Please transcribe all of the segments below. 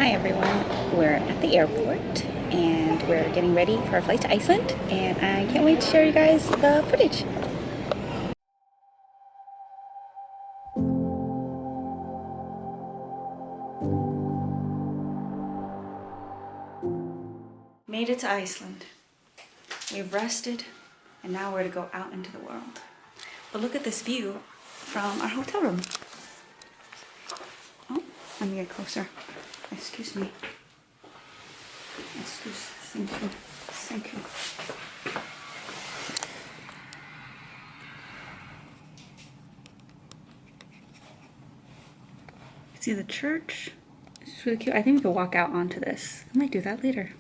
Hi everyone, we're at the airport and we're getting ready for our flight to Iceland, and I can't wait to share you guys the footage. Made it to Iceland. We've rested and now we're to go out into the world. But look at this view from our hotel room. Oh, let me get closer. Excuse me. Thank you. Thank you. See the church? It's really cute. I think we could walk out onto this. I might do that later.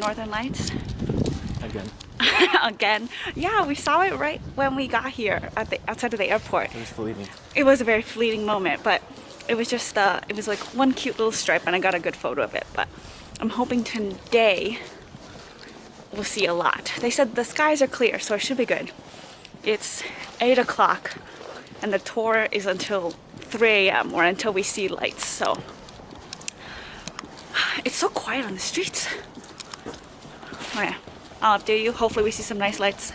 Northern Lights? Again. Again. Yeah, we saw it right when we got here at the outside of the airport. It was fleeting. It was a very fleeting moment, but it was just it was like one cute little stripe and I got a good photo of it. But I'm hoping today we'll see a lot. They said the skies are clear, so it should be good. It's 8 o'clock and the tour is until 3 a.m. or until we see lights, so it's so quiet on the streets. Oh yeah, I'll update you. Hopefully we see some nice lights.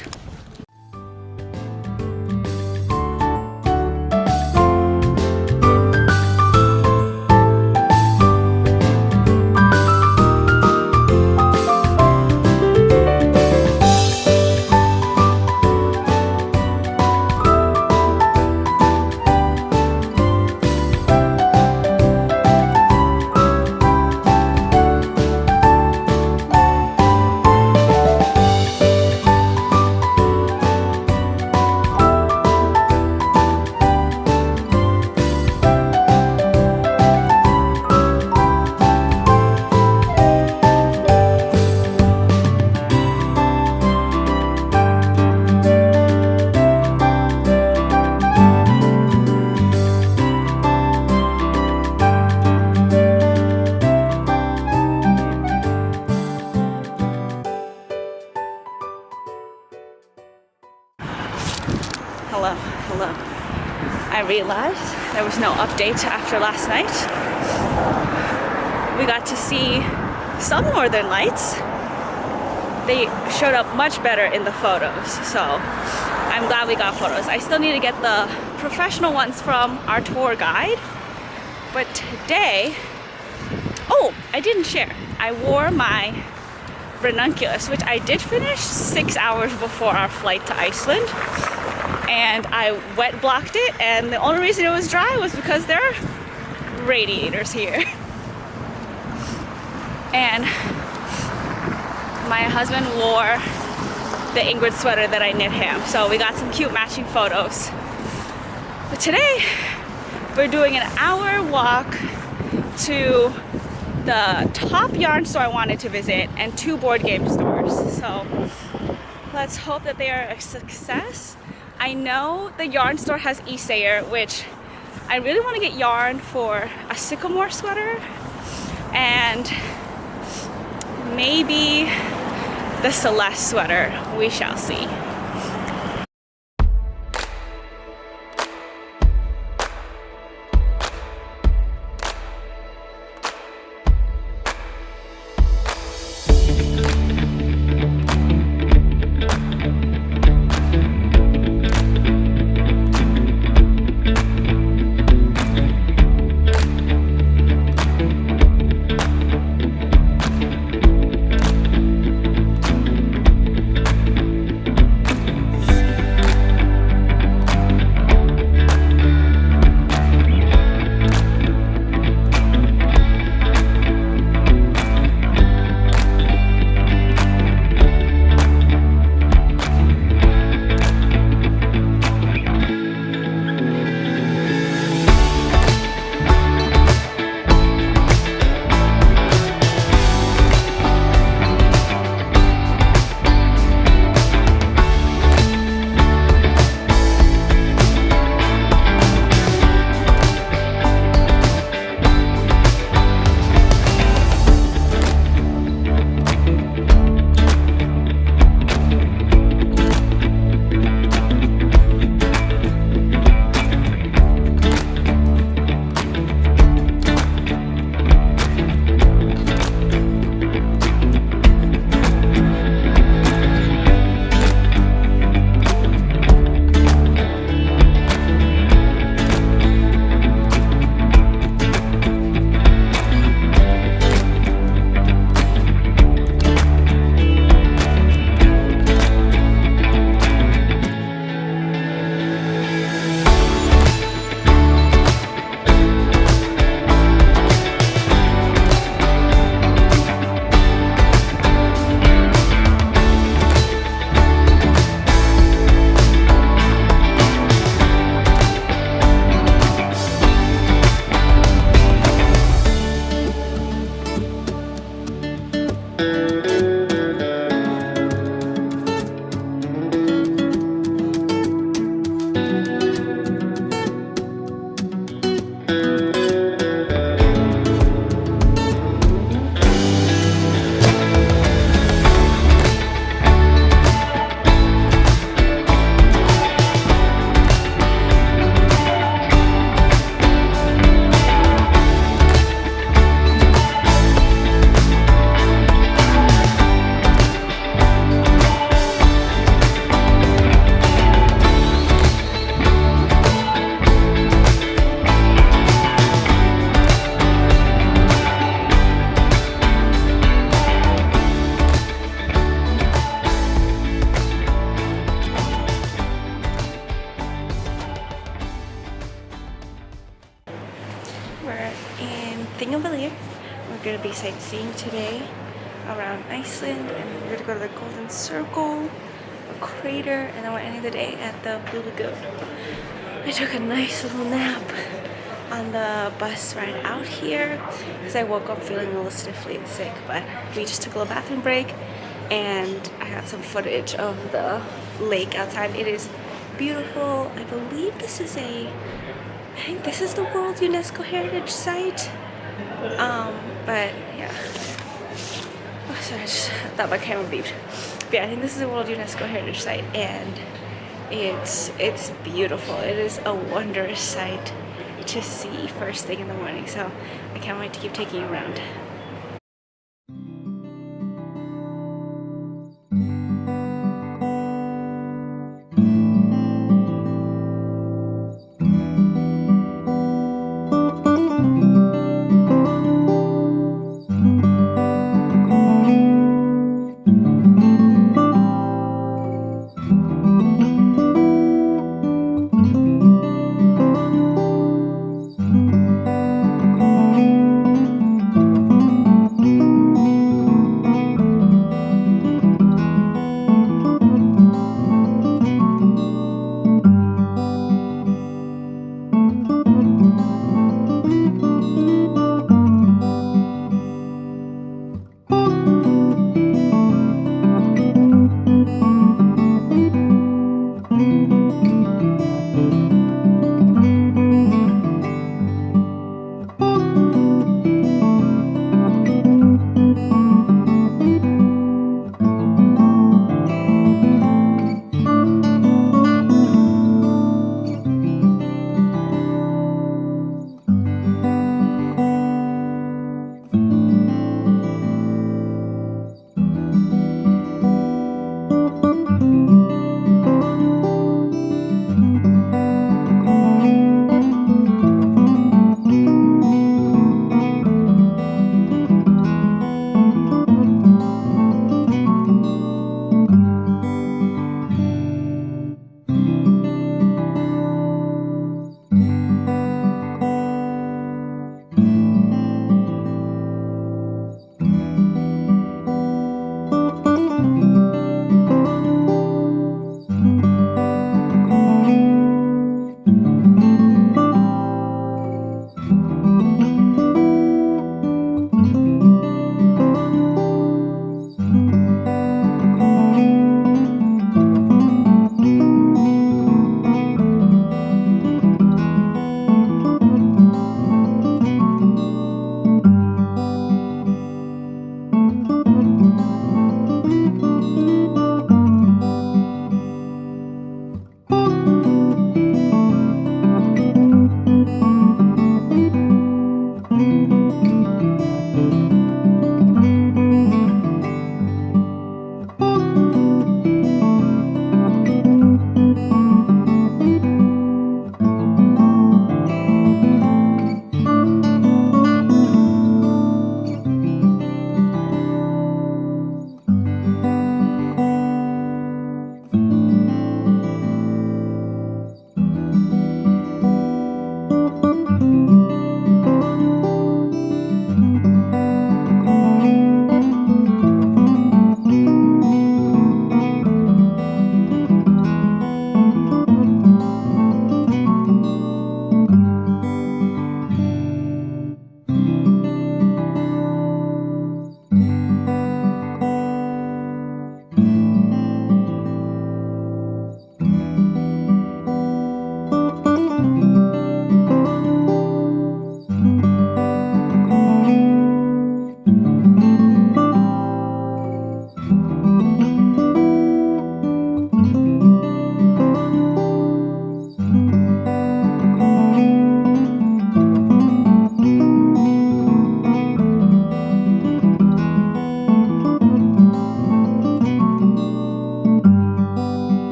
Hello. I realized there was no update after last night. We got to see some northern lights. They showed up much better in the photos, so I'm glad we got photos. I still need to get the professional ones from our tour guide, but today, oh, I didn't share. I wore my ranunculus, which I did finish 6 hours before our flight to Iceland. And I wet blocked it, and the only reason it was dry was because there are radiators here. And my husband wore the Ingrid sweater that I knit him, so we got some cute matching photos. But today we're doing an hour walk to the top yarn store I wanted to visit and 2 board game stores. So let's hope that they are a success. I know the yarn store has Isair, which I really want to get yarn for a sycamore sweater and maybe the Celeste sweater. We shall see. We're in Thingvellir. We're gonna be sightseeing today around Iceland, and we're gonna go to the Golden Circle, a crater, and then we're ending the day at the Blue Lagoon. I took a nice little nap on the bus ride out here because I woke up feeling a little sniffly and sick, but we just took a little bathroom break and I got some footage of the lake outside. It is beautiful. I believe this is I think this is the World UNESCO Heritage Site. But yeah. Oh, sorry, I just thought my camera beeped. But yeah, I think this is a World UNESCO Heritage Site, and it's beautiful. It is a wondrous sight to see first thing in the morning. So I can't wait to keep taking you around.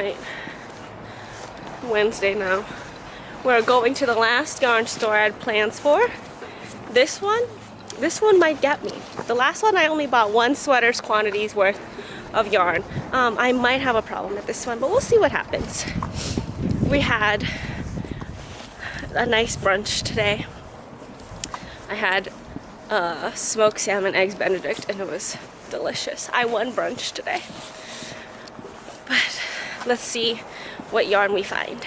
Alright, Wednesday now. We're going to the last yarn store I had plans for. This one might get me. The last one I only bought one sweater's quantities worth of yarn. I might have a problem at this one, but we'll see what happens. We had a nice brunch today. I had smoked salmon, eggs Benedict, and it was delicious. I won brunch today. But let's see what yarn we find.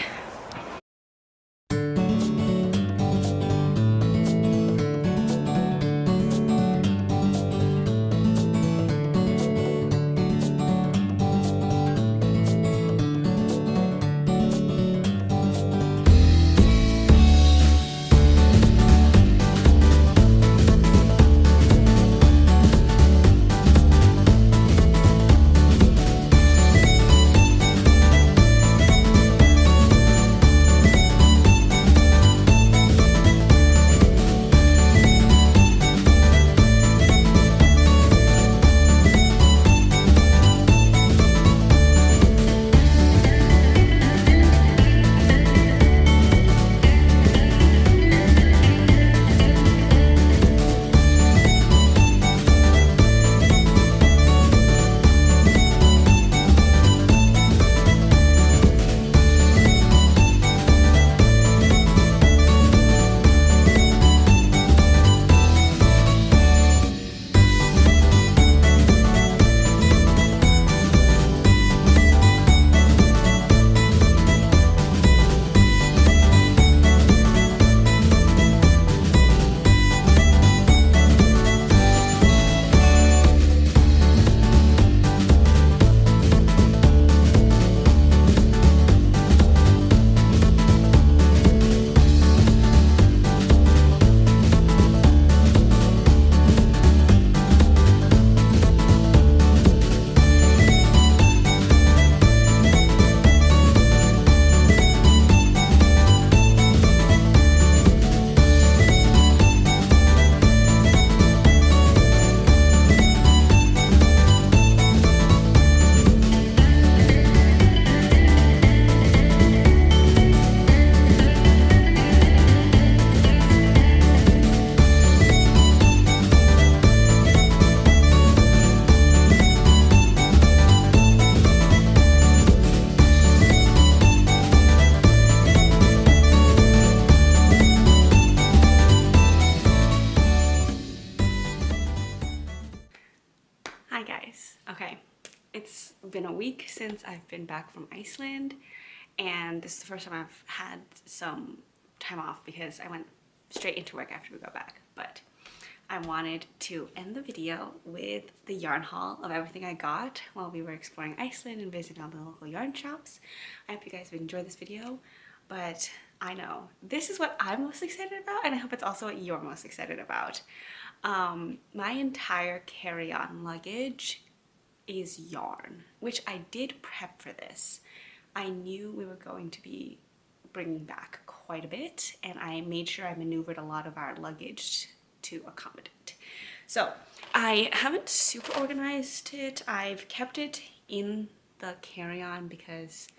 Hi guys. Okay, it's been a week since I've been back from Iceland, and this is the first time I've had some time off because I went straight into work after we got back. But I wanted to end the video with the yarn haul of everything I got while we were exploring Iceland and visiting all the local yarn shops. I hope you guys would enjoy this video, but I know this is what I'm most excited about, and I hope it's also what you're most excited about. My entire carry-on luggage is yarn, which I did prep for this. I knew we were going to be bringing back quite a bit, and I made sure I maneuvered a lot of our luggage to accommodate. So I haven't super organized it. I've kept it in the carry-on because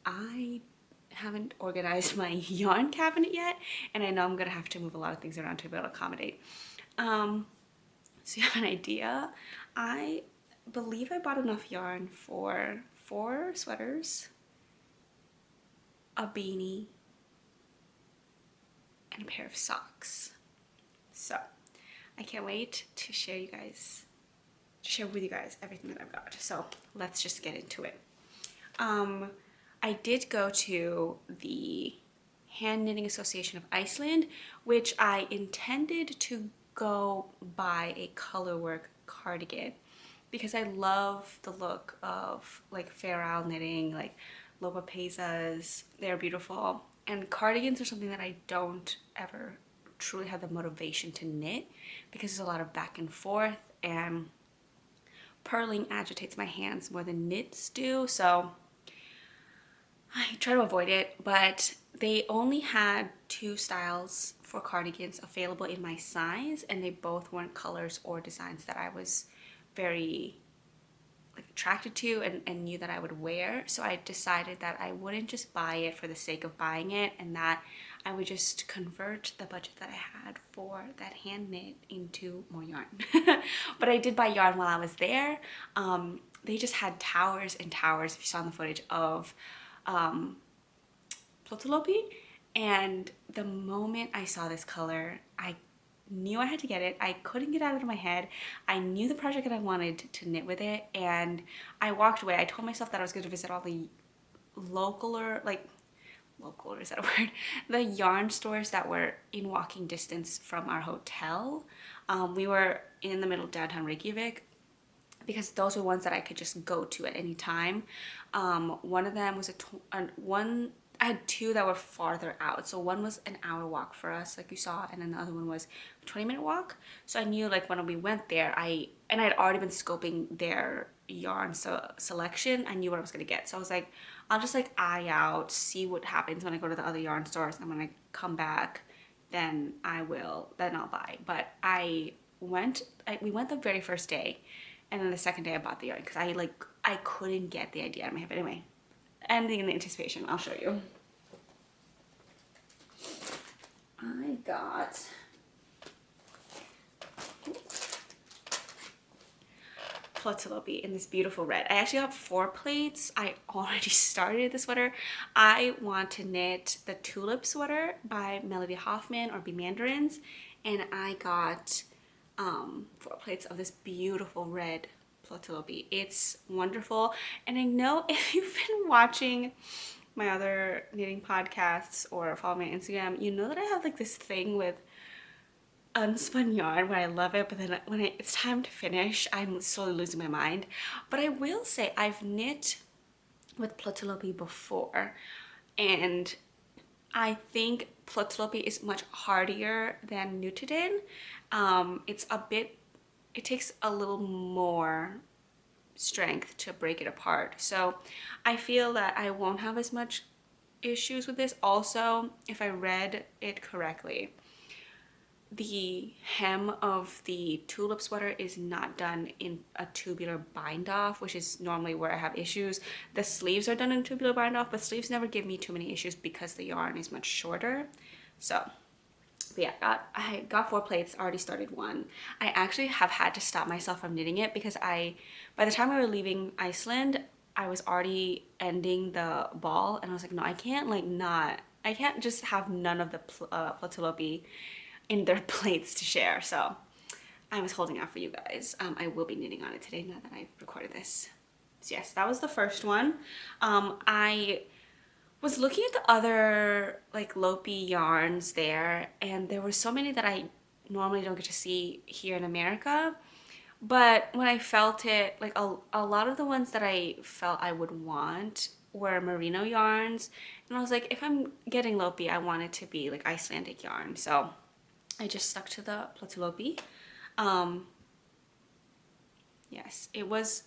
I haven't organized my yarn cabinet yet, and I know I'm gonna have to move a lot of things around to be able to accommodate. So you have an idea. I believe I bought enough yarn for 4 sweaters, a beanie, and a pair of socks. So I can't wait to share with you guys everything that I've got. So let's just get into it. I did go to the Hand Knitting Association of Iceland, which I intended to go buy a colorwork cardigan because I love the look of like Fair Isle knitting, like Lopa Pesas. They're beautiful, and cardigans are something that I don't ever truly have the motivation to knit because there's a lot of back and forth, and purling agitates my hands more than knits do, so I try to avoid it. But they only had 2 styles for cardigans available in my size, and they both weren't colors or designs that I was very like attracted to and knew that I would wear. So I decided that I wouldn't just buy it for the sake of buying it, and that I would just convert the budget that I had for that hand knit into more yarn. But I did buy yarn while I was there. They just had towers and towers, if you saw in the footage, of Plotolopi, and the moment I saw this color, I knew I had to get it. I couldn't get it out of my head. I knew the project that I wanted to knit with it, and I walked away. I told myself that I was going to visit all the localer, is that a word? The yarn stores that were in walking distance from our hotel. We were in the middle of downtown Reykjavik, because those were ones that I could just go to at any time. One of them was I had two that were farther out. So one was an hour walk for us, like you saw, and then the other one was a 20-minute walk. So I knew, like, when we went there, I had already been scoping their yarn selection. I knew what I was gonna get. So I was like, I'll just like eye out, see what happens when I go to the other yarn stores, and when I come back, then I'll buy. But we went the very first day, and then the second day I bought the yarn because I couldn't get the idea out of my head. But anyway, ending in the anticipation, I'll show you. I got Plotolopi in this beautiful red. I actually got 4 plates. I already started the sweater. I want to knit the Tulip sweater by Melody Hoffman or Be Mandarins, and I got 4 plates of this beautiful red Plotolopi. It's wonderful, and I know if you've been watching my other knitting podcasts or follow me on Instagram, you know that I have like this thing with unspun yarn where I love it, but then when it's time to finish, I'm slowly losing my mind. But I will say I've knit with Plotolopi before, and I think Plotolopi is much hardier than Nutiden. It takes a little more strength to break it apart. So I feel that I won't have as much issues with this. Also, if I read it correctly, the hem of the Tulip sweater is not done in a tubular bind off, which is normally where I have issues. The sleeves are done in tubular bind off, but sleeves never give me too many issues because the yarn is much shorter. So but yeah, I got 4 plates, already started 1. I actually have had to stop myself from knitting it because by the time we were leaving Iceland, I was already ending the ball, and I was like, no, I can't just have none of the Plotolopi in their plates to share. So I was holding out for you guys. I will be knitting on it today now that I've recorded this. So yes, that was the first one. I was looking at the other like Lopi yarns there, and there were so many that I normally don't get to see here in America. But when I felt it, like a lot of the ones that I felt I would want were merino yarns, and I was like, if I'm getting Lopi, I want it to be like Icelandic yarn. So I just stuck to the Plotolopi. Yes, it was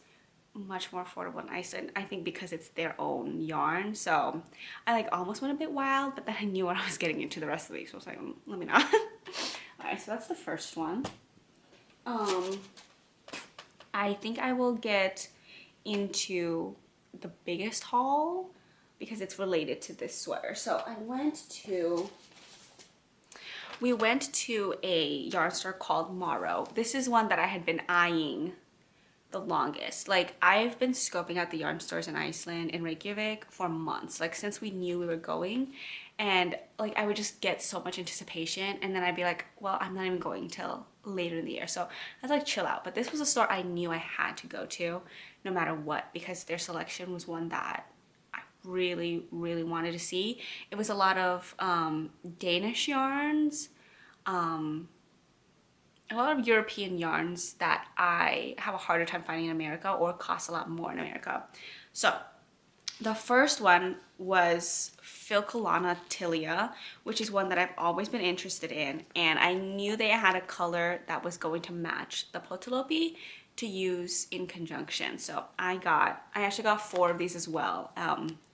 much more affordable in Iceland, I think, because it's their own yarn. So I like almost went a bit wild, but then I knew what I was getting into the rest of the week, so I was like, let me not. All right, so that's the first one. I think I will get into the biggest haul because it's related to this sweater. So we went to a yarn store called Morrow. This is one that I had been eyeing the longest. Like, I've been scoping out the yarn stores in Iceland, in Reykjavik, for months, like since we knew we were going. And like, I would just get so much anticipation, and then I'd be like, well, I'm not even going till later in the year, so I was like, chill out. But this was a store I knew I had to go to no matter what, because their selection was one that I really wanted to see. It was a lot of Danish yarns, a lot of European yarns that I have a harder time finding in America or cost a lot more in America. So the first one was Filcolana Tilia, which is one that I've always been interested in, and I knew they had a color that was going to match the Plotolopi to use in conjunction. So I actually got 4 of these as well.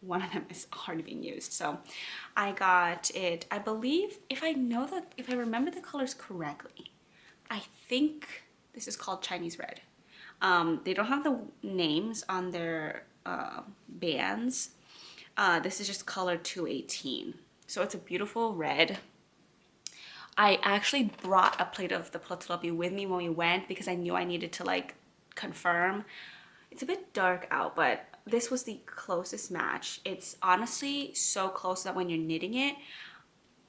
One of them is already being used. So I got it, I believe, if I remember the colors correctly, I think this is called Chinese red. They don't have the names on their bands. This is just color 218. So it's a beautiful red. I actually brought a plate of the plotillopi with me when we went because I knew I needed to like confirm. It's a bit dark out, but this was the closest match. It's honestly so close that when you're knitting it,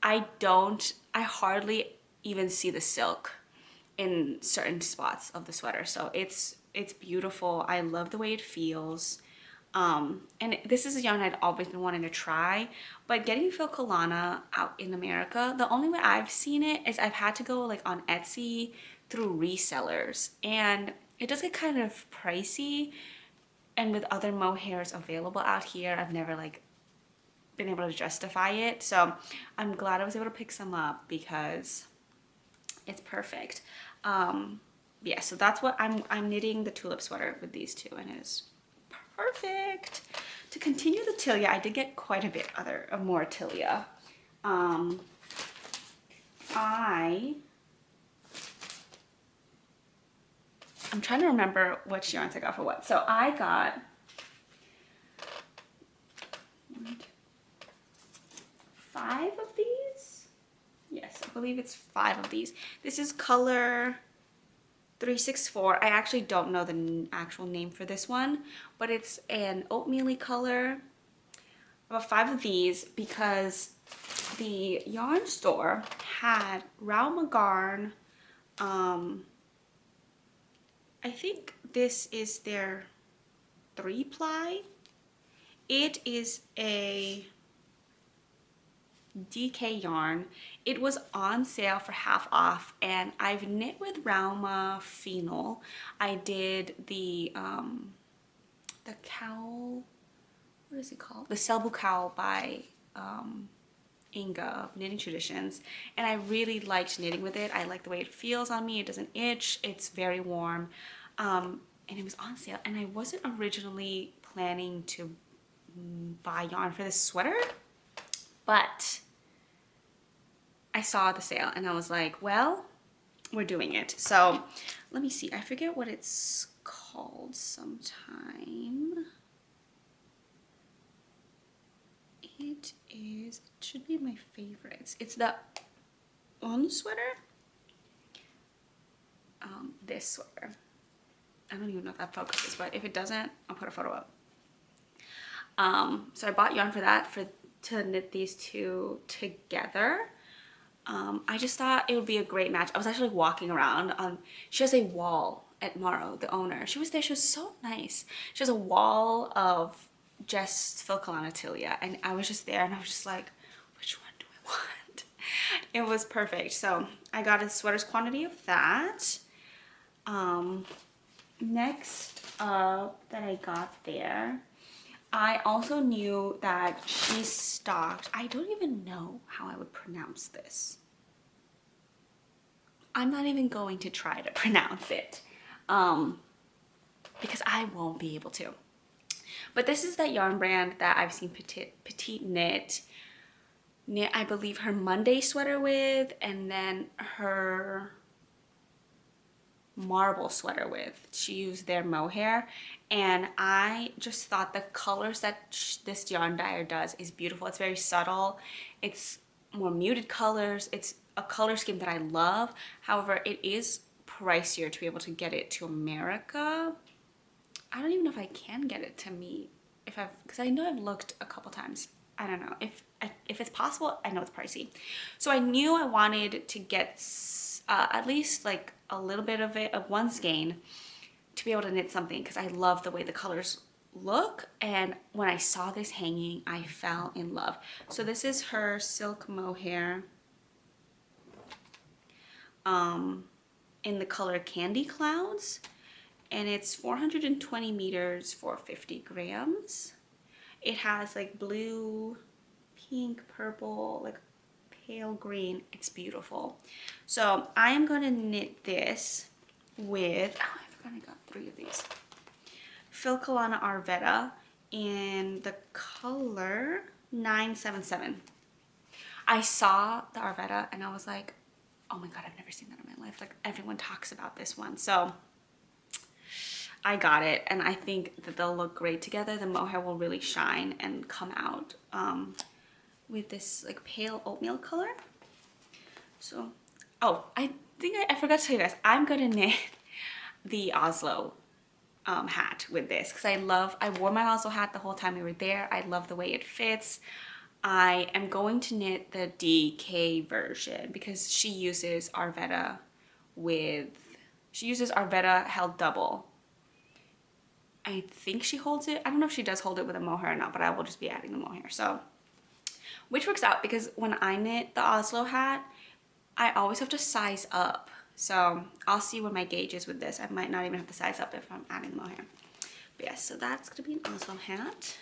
I hardly even see the silk in certain spots of the sweater. So it's beautiful. I love the way it feels. And this is a yarn I'd always been wanting to try, but getting Filcolana out in America, the only way I've seen it is I've had to go like on Etsy through resellers, and it does get kind of pricey. And with other mohairs available out here, I've never like been able to justify it. So I'm glad I was able to pick some up because it's perfect. Yeah, so that's what I'm knitting the tulip sweater with these two, and it is perfect. To continue the tilia, I did get quite a bit more tilia. I'm trying to remember which yarns I got for what. So I got 5 of these. Yes, I believe it's 5 of these. This is color 364. I actually don't know the actual name for this one, but it's an oatmeal-y color. About 5 of these because the yarn store had Raumagarn. I think this is their 3-ply. It is a DK yarn. It was on sale for half off, and I've knit with Rauma Phenol. I did the cowl, what is it called? The Selbu cowl by Inga of Knitting Traditions, and I really liked knitting with it. I like the way it feels on me. It doesn't itch. It's very warm, and it was on sale. And I wasn't originally planning to buy yarn for this sweater, but I saw the sale and I was like, well, we're doing it. So let me see. I forget what it's called sometime. It should be my favorites. It's the on sweater. This sweater. I don't even know if that focuses, but if it doesn't, I'll put a photo up. So I bought yarn for that to knit these two together. I just thought it would be a great match. I was actually walking around. She has a wall at Morrow, the owner. She was there. She was so nice. She has a wall of just Filcolana tilia, and I was just there, and I was just like, which one do I want? It was perfect. So I got a sweater's quantity of that. Next up that I got there, I also knew that she stocked, I don't even know how I would pronounce this. I'm not even going to try to pronounce it because I won't be able to. But this is that yarn brand that I've seen Petite knit, I believe, her Monday sweater with, and then her marble sweater with. She used their mohair, and I just thought the colors that this yarn dyer does is beautiful. It's very subtle. It's more muted colors. It's a color scheme that I love. However, it is pricier to be able to get it to America. I don't even know if I can get it to me because I know I've looked a couple times. I don't know if it's possible. I know it's pricey, so I knew I wanted to get at least like a little bit of it, of one skein, to be able to knit something, because I love the way the colors look. And when I saw this hanging, I fell in love. So this is her silk mohair in the color Candy Clouds, and it's 420 meters for 50 grams. It has like blue, pink, purple, like pale green. It's beautiful. So I am going to knit this with, oh, I forgot I got 3 of these, Filcolana Arvetta in the color 977. I saw the Arvetta and I was like, oh my god, I've never seen that in my life. Like, everyone talks about this one. So I got it, and I think that they'll look great together. The mohair will really shine and come out with this like pale oatmeal color. So, oh, I think I forgot to tell you guys, I'm gonna knit the Oslo hat with this because I wore my Oslo hat the whole time we were there. I love the way it fits. I am going to knit the DK version because she uses Arveda held double. I think she holds it. I don't know if she does hold it with a mohair or not, but I will just be adding the mohair. So, which works out because when I knit the Oslo hat, I always have to size up. So I'll see what my gauge is with this. I might not even have to size up if I'm adding the mohair. But yes, so that's gonna be an Oslo hat.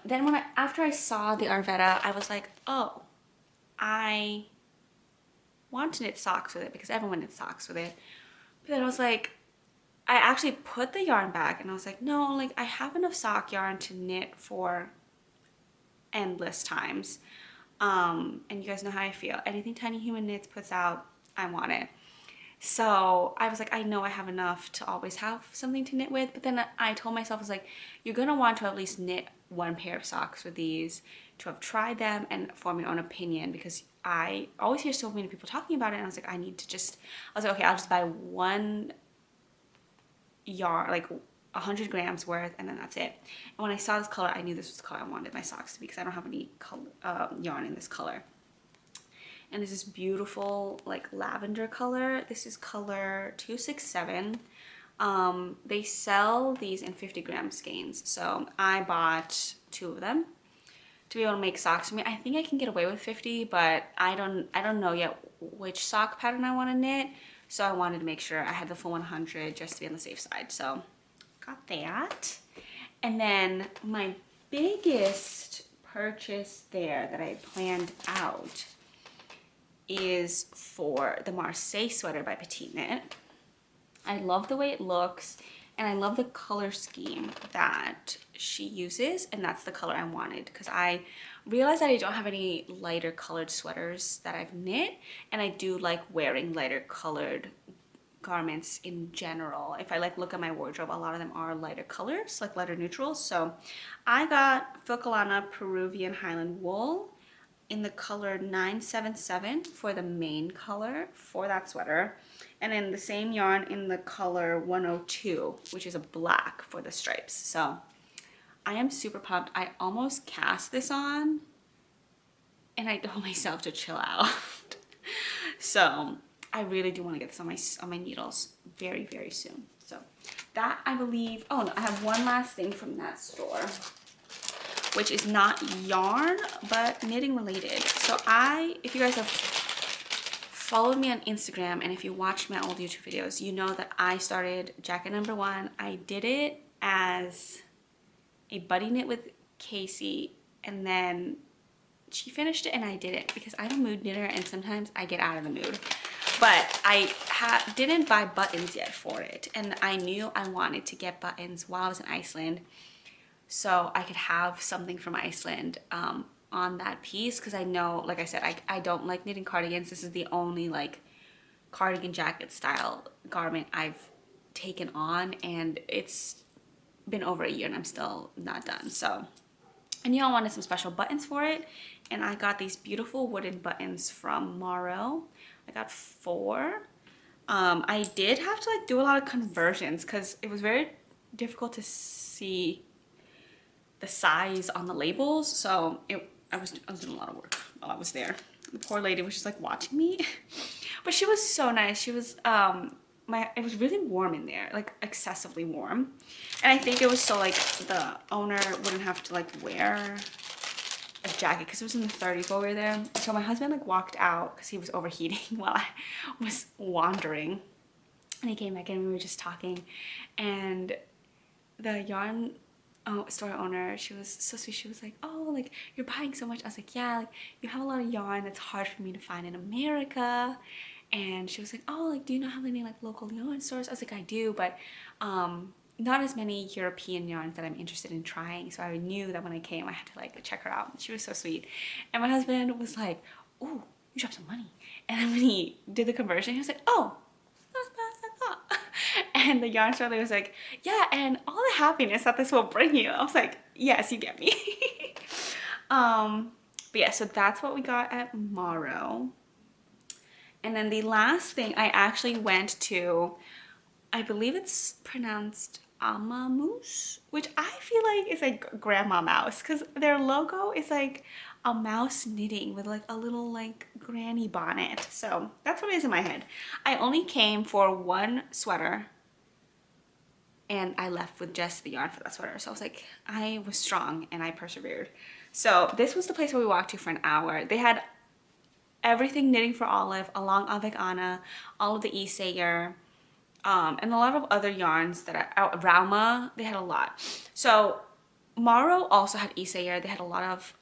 Then after I saw the Arveda, I was like, oh, I want to knit socks with it because everyone knits socks with it. But then I was like, I actually put the yarn back and I was like, no, like I have enough sock yarn to knit for endless times. And you guys know how I feel. Anything Tiny Human Knits puts out, I want it. So I was like, I know I have enough to always have something to knit with. But then I told myself, I was like, you're gonna want to at least knit one pair of socks with these to have tried them and form your own opinion, because I always hear so many people talking about it, and I was like, I was like, okay, I'll just buy one yarn, like 100 grams worth, and then that's it. And when I saw this color, I knew this was the color I wanted my socks to be because I don't have any color, yarn in this color. And this is beautiful like lavender color. This is color 267. They sell these in 50 gram skeins, so I bought 2 of them to be able to make socks for me. I think I can get away with 50, but I don't know yet which sock pattern I want to knit, so I wanted to make sure I had the full 100 just to be on the safe side. So got that. And then my biggest purchase there that I planned out is for the Marseille sweater by Petite Knit. I love the way it looks, and I love the color scheme that she uses, and that's the color I wanted because I realized that I don't have any lighter colored sweaters that I've knit, and I do like wearing lighter colored garments in general. If I like look at my wardrobe, a lot of them are lighter colors, like lighter neutrals. So I got Filcolana Peruvian Highland wool in the color 977 for the main color for that sweater, and then the same yarn in the color 102, which is a black, for the stripes. So I am super pumped. I almost cast this on and I told myself to chill out. So I really do want to get this on my needles very, very soon. So that, I believe, oh no, I have one last thing from that store, which is not yarn, but knitting related. So if you guys have followed me on Instagram, and if you watched my old YouTube videos, you know that I started jacket number 1. I did it as a buddy knit with Casey, and then she finished it and I did it because I'm a mood knitter and sometimes I get out of the mood. But I didn't buy buttons yet for it, and I knew I wanted to get buttons while I was in Iceland so I could have something from Iceland on that piece, because I know, like I said, I don't like knitting cardigans. This is the only like cardigan jacket style garment I've taken on, and it's been over a year and I'm still not done. So I knew I wanted some special buttons for it, and I got these beautiful wooden buttons from Morrow. I got 4. I did have to like do a lot of conversions because it was very difficult to see the size on the labels, so I was doing a lot of work while I was there. The poor lady was just like watching me, but she was so nice. She was it was really warm in there, like excessively warm, and I think it was so like the owner wouldn't have to like wear a jacket because it was in the 30s while we were there. So my husband like walked out because he was overheating while I was wandering, and he came back in and we were just talking, and the yarn store owner, she was so sweet. She was like, oh, like you're buying so much. I was like, yeah, like you have a lot of yarn that's hard for me to find in America. And she was like, oh, like do you not have any like local yarn stores? I was like, I do, but not as many European yarns that I'm interested in trying. So I knew that when I came I had to like check her out. She was so sweet. And my husband was like, oh, you dropped some money. And then when he did the conversion, he was like, oh, not as bad as I thought. And the yarn store was like, yeah, and all the happiness that this will bring you. I was like, yes, you get me. But yeah, so that's what we got at Morrow. And then the last thing, I actually went to, I believe it's pronounced Amamoose, which I feel like is like grandma mouse, because their logo is like a mouse knitting with like a little like granny bonnet. So that's what it is in my head. I only came for one sweater and I left with just the yarn for that sweater. So I was like, I was strong and I persevered. So this was the place where we walked to for an hour. They had everything knitting for Olive, along avec Anna, all of the Isager, and a lot of other yarns that are Rauma. They had a lot. So Morrow also had Isager. They had a lot of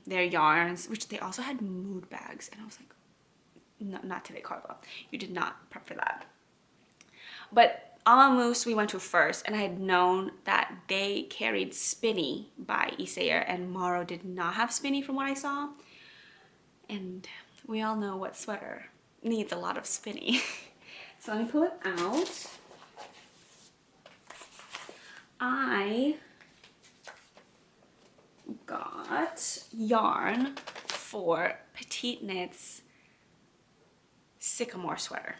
their yarns, which they also had mood bags. And I was like, no, not today, Carla. You did not prep for that. But Amamoose we went to first, and I had known that they carried Spinny by Isager, and Morrow did not have Spinny from what I saw. And we all know what sweater needs a lot of Spinny. So let me pull it out. I got yarn for Petite Knit's Sycamore sweater.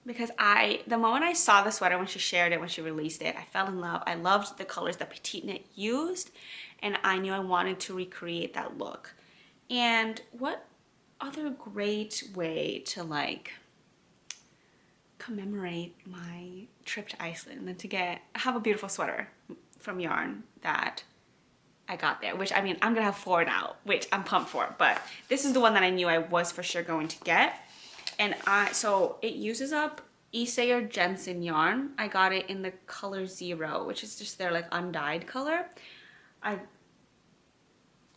Because the moment I saw the sweater when she shared it, when she released it, I fell in love. I loved the colors that Petite Knit used, and I knew I wanted to recreate that look. And what other great way to like commemorate my trip to Iceland than to have a beautiful sweater from yarn that I got there, which I mean, I'm gonna have 4 now, which I'm pumped for, but this is the one that I knew I was for sure going to get. And so it uses up Isager Jensen yarn. I got it in the color 0, which is just their like undyed color. I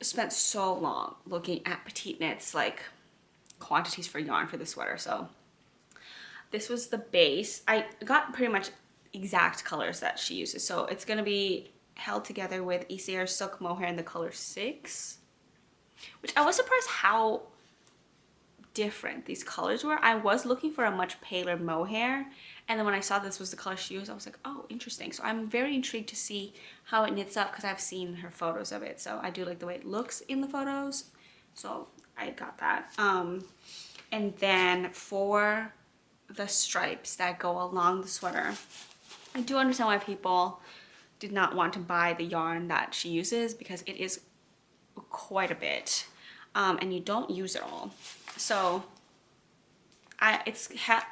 spent so long looking at Petite Knit's like quantities for yarn for the sweater. So this was the base. I got pretty much exact colors that she uses. So it's gonna be held together with Isager Silk Mohair in the color 6, which I was surprised how different these colors were. I was looking for a much paler mohair, and then when I saw this was the color she used, I was like, oh, interesting. So I'm very intrigued to see how it knits up, because I've seen her photos of it, so I do like the way it looks in the photos. So I got that. And then for the stripes that go along the sweater, I do understand why people did not want to buy the yarn that she uses, because it is quite a bit, and you don't use it all. So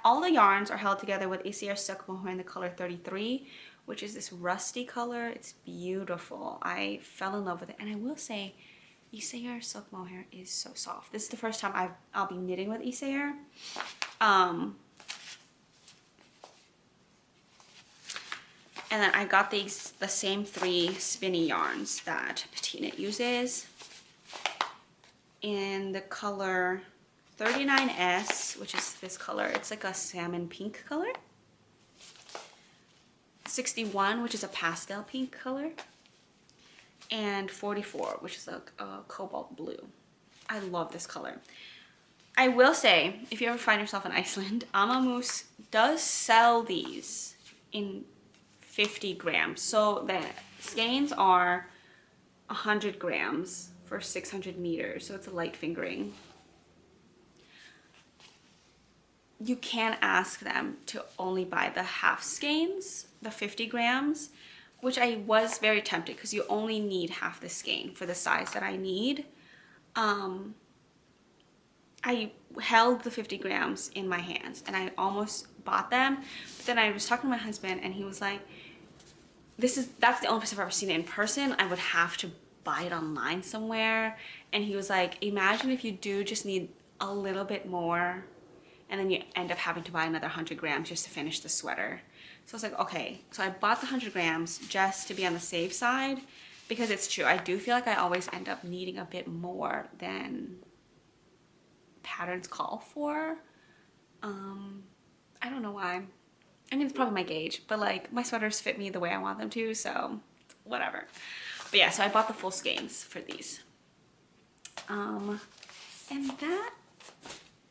all the yarns are held together with Isager Silk Mohair in the color 33, which is this rusty color. It's beautiful. I fell in love with it, and I will say Isager Silk Mohair is so soft. This is the first time I'll be knitting with Isager. And then I got the same 3 spinny yarns that Petite Knit uses in the color 39S, which is this color. It's like a salmon pink color. 61, which is a pastel pink color. And 44, which is like a cobalt blue. I love this color. I will say, if you ever find yourself in Iceland, Amamoose does sell these in 50 grams. So the skeins are 100 grams for 600 meters. So it's a light fingering. You can ask them to only buy the half skeins, the 50 grams, which I was very tempted, because you only need half the skein for the size that I need. I held the 50 grams in my hands and I almost bought them, but then I was talking to my husband and he was like, that's the only place I've ever seen it in person. I would have to buy it online somewhere. And he was like, imagine if you do just need a little bit more, and then you end up having to buy another 100 grams just to finish the sweater. So I was like, okay. So I bought the 100 grams just to be on the safe side, because it's true. I do feel like I always end up needing a bit more than patterns call for. I don't know why. I mean, it's probably my gauge, but like my sweaters fit me the way I want them to, so whatever. But yeah, so I bought the full skeins for these. And that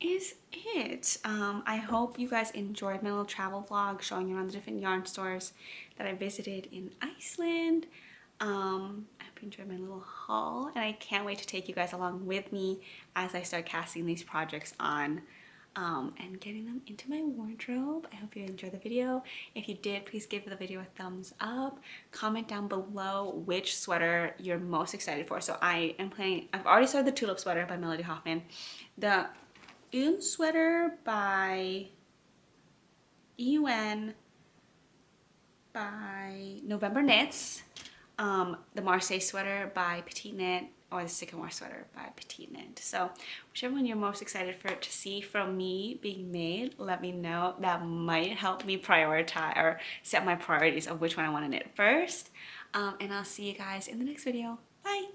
is it. I hope you guys enjoyed my little travel vlog showing you around the different yarn stores that I visited in Iceland. I hope you enjoyed my little haul, and I can't wait to take you guys along with me as I start casting these projects on and getting them into my wardrobe. I hope you enjoyed the video. If you did, please give the video a thumbs up. Comment down below which sweater you're most excited for. So I've already started the Tulip sweater by Melody Hoffman, the Un sweater by EUN by November Knits, the Marseille sweater by Petite Knit, or the Sycamore sweater by Petite Knit. So whichever one you're most excited to see from me being made, let me know. That might help me prioritize or set my priorities of which one I want to knit first. And I'll see you guys in the next video. Bye!